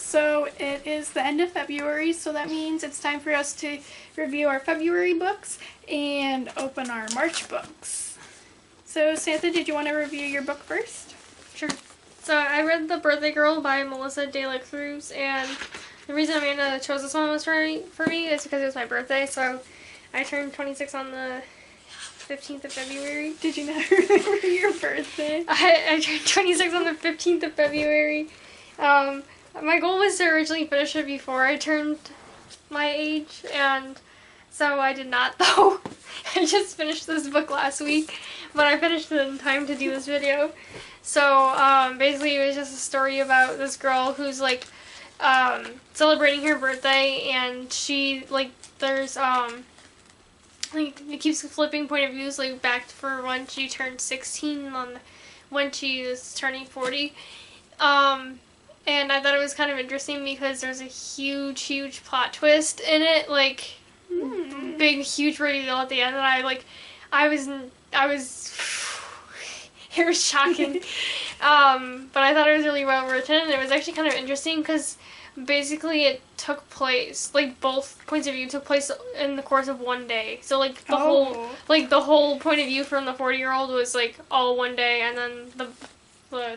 So it is the end of February, so that means it's time for us to review our February books and open our March books. So Samantha, did you want to review your book first? Sure. So I read The Birthday Girl by Melissa de la Cruz, and the reason Amanda chose this one was for me is because it was my birthday, so I turned 26 on the 15th of February. Did you not remember your birthday? I turned 26 on the 15th of February. My goal was to originally finish it before I turned my age, and so I did not, though. I just finished this book last week, but I finished it in time to do this video. So, basically it was just a story about this girl who's, like, celebrating her birthday, and she, like, there's, like, it keeps flipping point of views, like, back for when she turned 16 on when she was turning 40. And I thought it was kind of interesting because there's a huge plot twist in it, like, big, huge reveal at the end, and I was, it was shocking. But I thought it was really well written, and it was actually kind of interesting because basically it took place, like, both points of view took place in the course of one day. So, like, the whole point of view from the 40-year-old was, like, all one day, and then the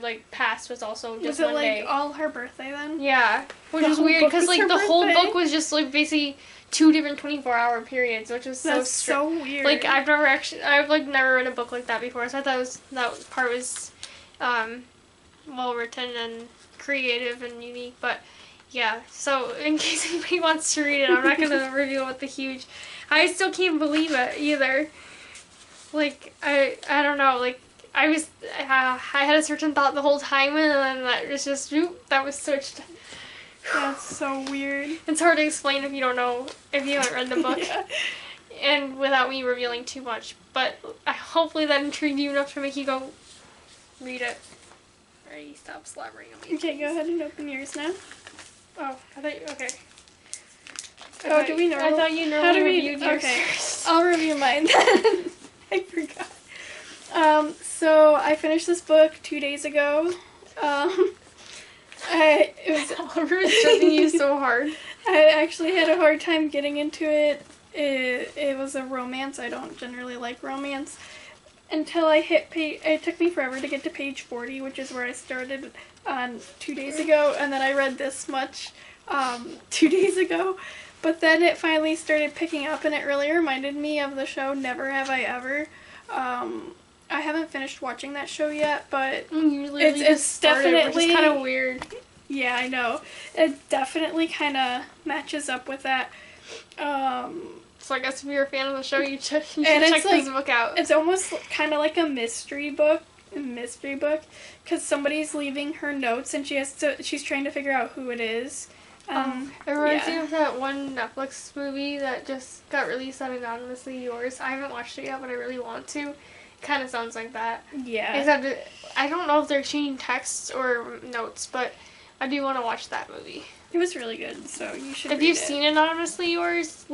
like, past was also just one day. Was it, like, all her birthday then? Yeah. Which was weird, because, like, the whole book was just, like, basically 2 different 24-hour periods, which was That's so weird. Like, I've never read a book like that before, so I thought that part was, well written and creative and unique, but, yeah. So, in case anybody wants to read it, I'm not gonna reveal what I still can't believe it, either. Like, I don't know, like, I had a certain thought the whole time, and then that was just, that was switched. That's so weird. It's hard to explain if you haven't read the book. Yeah. And without me revealing too much. But hopefully that intrigued you enough to make you go read it. Alright, stop slobbering on me. Okay, go ahead and open yours now. Oh, I thought you, okay. Do we know? I thought you normally reviewed yours first. I'll review mine then. I forgot. So I finished this book 2 days ago. I was judging you so hard. I actually had a hard time getting into it. It was a romance. I don't generally like romance. Until I hit it took me forever to get to page 40, which is where I started on 2 days ago, and then I read this much 2 days ago. But then it finally started picking up, and it really reminded me of the show Never Have I Ever. I haven't finished watching that show yet, but it's definitely, which is kind of weird. Yeah, I know. It definitely kind of matches up with that. So I guess if you're a fan of the show, you should check this book out. It's almost kind of like a mystery book, because somebody's leaving her notes, and she's trying to figure out who it is. It reminds me of that one Netflix movie that just got released on Anonymously Yours. I haven't watched it yet, but I really want to. Kind of sounds like that. Yeah. Except I don't know if they're exchanging texts or notes, but I do want to watch that movie. It was really good, so you should If you've seen Anonymously Yours,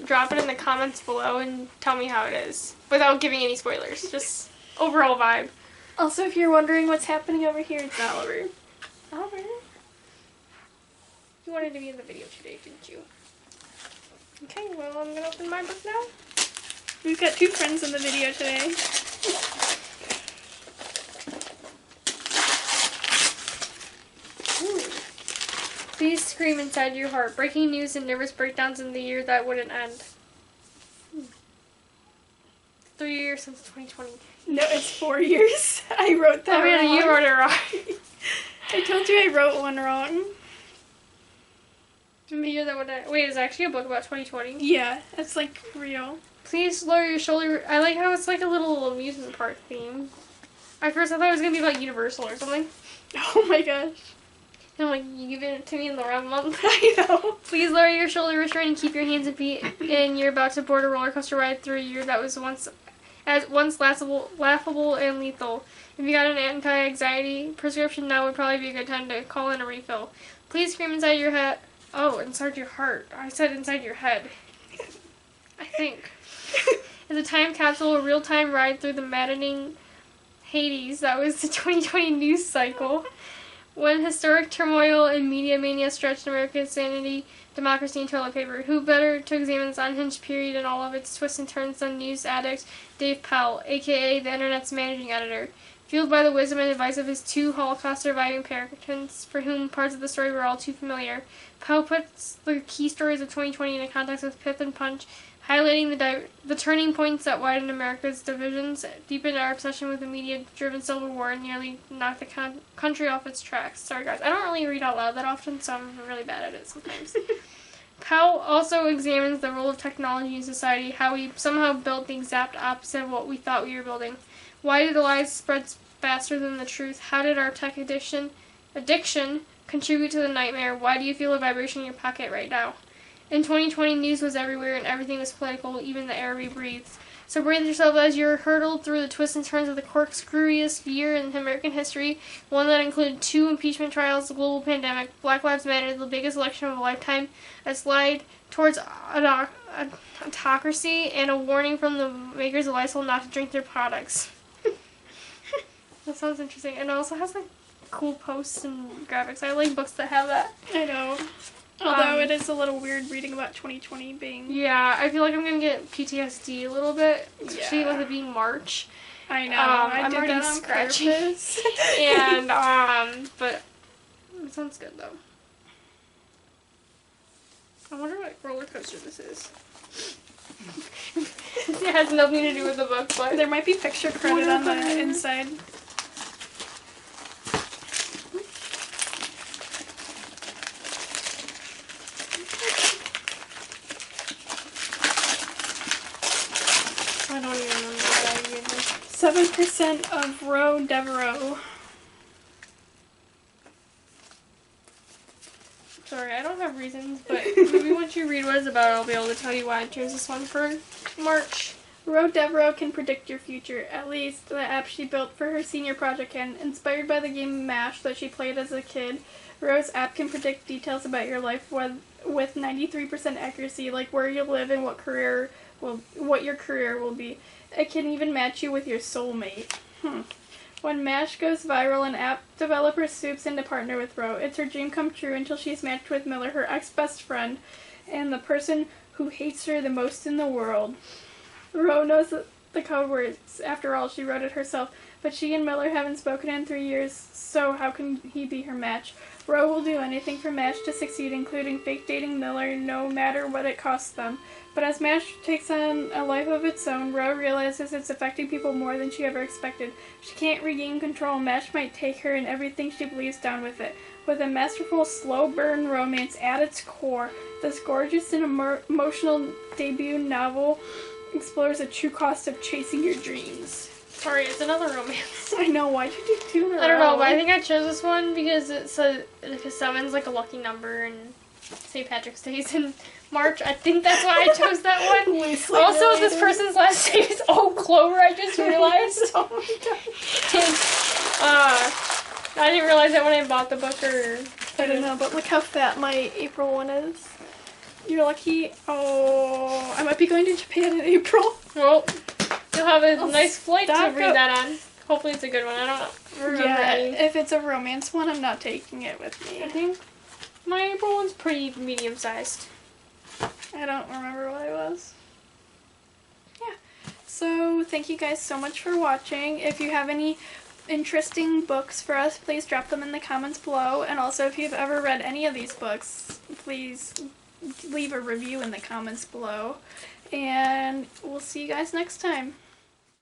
drop it in the comments below and tell me how it is. Without giving any spoilers. Just overall vibe. Also, if you're wondering what's happening over here, it's Oliver. Oliver? You wanted to be in the video today, didn't you? Okay, well, I'm going to open my book now. We've got 2 friends in the video today. Ooh. Please scream inside your heart. Breaking news and nervous breakdowns in the year that wouldn't end. 3 years since 2020. No, it's 4 years. I wrote that wrong. You wrote it wrong. I told you I wrote one wrong. In the year that wouldn't end. Wait, is it actually a book about 2020? Yeah, it's like real. Please lower your shoulder. I like how it's like a little amusement park theme. At first I thought it was going to be like Universal or something. Oh my gosh. And I'm like, you giving it to me in the wrong month. I know. Please lower your shoulder restraint and keep your hands and feet in. You're about to board a roller coaster ride through a year that was once laughable and lethal. If you got an anti-anxiety prescription, now would probably be a good time to call in a refill. Please scream inside your head. Oh, inside your heart. I said inside your head. I think. It's a time capsule, a real-time ride through the maddening Hades. That was the 2020 news cycle. When historic turmoil and media mania stretched America's sanity, democracy, and toilet paper, who better to examine this unhinged period and all of its twists and turns than news addict Dave Pell, aka the Internet's managing editor? Fueled by the wisdom and advice of his 2 Holocaust surviving parents, for whom parts of the story were all too familiar, Pell puts the key stories of 2020 into context with pith and punch, highlighting the turning points that widened America's divisions, deepened our obsession with the media-driven Civil War, and nearly knocked the country off its tracks. Sorry, guys. I don't really read out loud that often, so I'm really bad at it sometimes. Powell also examines the role of technology in society, how we somehow built the exact opposite of what we thought we were building. Why did the lies spread faster than the truth? How did our tech addiction contribute to the nightmare? Why do you feel a vibration in your pocket right now? In 2020, news was everywhere and everything was political, even the air we breathed. So brace yourself as you're hurtled through the twists and turns of the corkscrewiest year in American history, one that included 2 impeachment trials, a global pandemic, Black Lives Matter, the biggest election of a lifetime, a slide towards autocracy, and a warning from the makers of Lysol not to drink their products. That sounds interesting. And it also has like cool posts and graphics. I like books that have that. I know. Although it is a little weird reading about 2020 being... Yeah, I feel like I'm going to get PTSD a little bit, especially with it being March. I know. I'm already scratchy. And, but it sounds good, though. I wonder what roller coaster this is. It has nothing to do with the book, but... There might be picture credit on the inside. I don't even remember what I gave this. 7% of Roe Devereux. Sorry, I don't have reasons, but maybe once you read what it's about, I'll be able to tell you why I chose this one for March. Roe Devereux can predict your future. At least, the app she built for her senior project can. Inspired by the game MASH that she played as a kid, Roe's app can predict details about your life with 93% accuracy, like where you live and what your career will be. It can even match you with your soulmate. When MASH goes viral, an app developer swoops in to partner with Roe. It's her dream come true until she's matched with Miller, her ex-best friend, and the person who hates her the most in the world. Roe knows the code words. After all, she wrote it herself. But she and Miller haven't spoken in 3 years, so how can he be her match? Roe will do anything for MASH to succeed, including fake dating Miller, no matter what it costs them. But as MASH takes on a life of its own, Roe realizes it's affecting people more than she ever expected. She can't regain control. MASH might take her and everything she believes down with it. With a masterful, slow-burn romance at its core, this gorgeous and emotional debut novel explores the true cost of chasing your dreams. Sorry, it's another romance. I know, why'd you do 2 in a row? I don't know, but I think I chose this one because it said, because 7's like a lucky number and St. Patrick's Day is in March. I think that's why I chose that one. Also, this person's last name is Clover, I just realized. Oh my god. I didn't realize that when I bought the book or... I don't know, but look how fat my April one is. You're lucky. Oh, I might be going to Japan in April. Well, you'll have a nice flight to read that on. Hopefully it's a good one. I don't remember any. If it's a romance one, I'm not taking it with me. I think my April one's pretty medium-sized. I don't remember what it was. Yeah. So, thank you guys so much for watching. If you have any interesting books for us, please drop them in the comments below. And also, if you've ever read any of these books, please leave a review in the comments below. And we'll see you guys next time.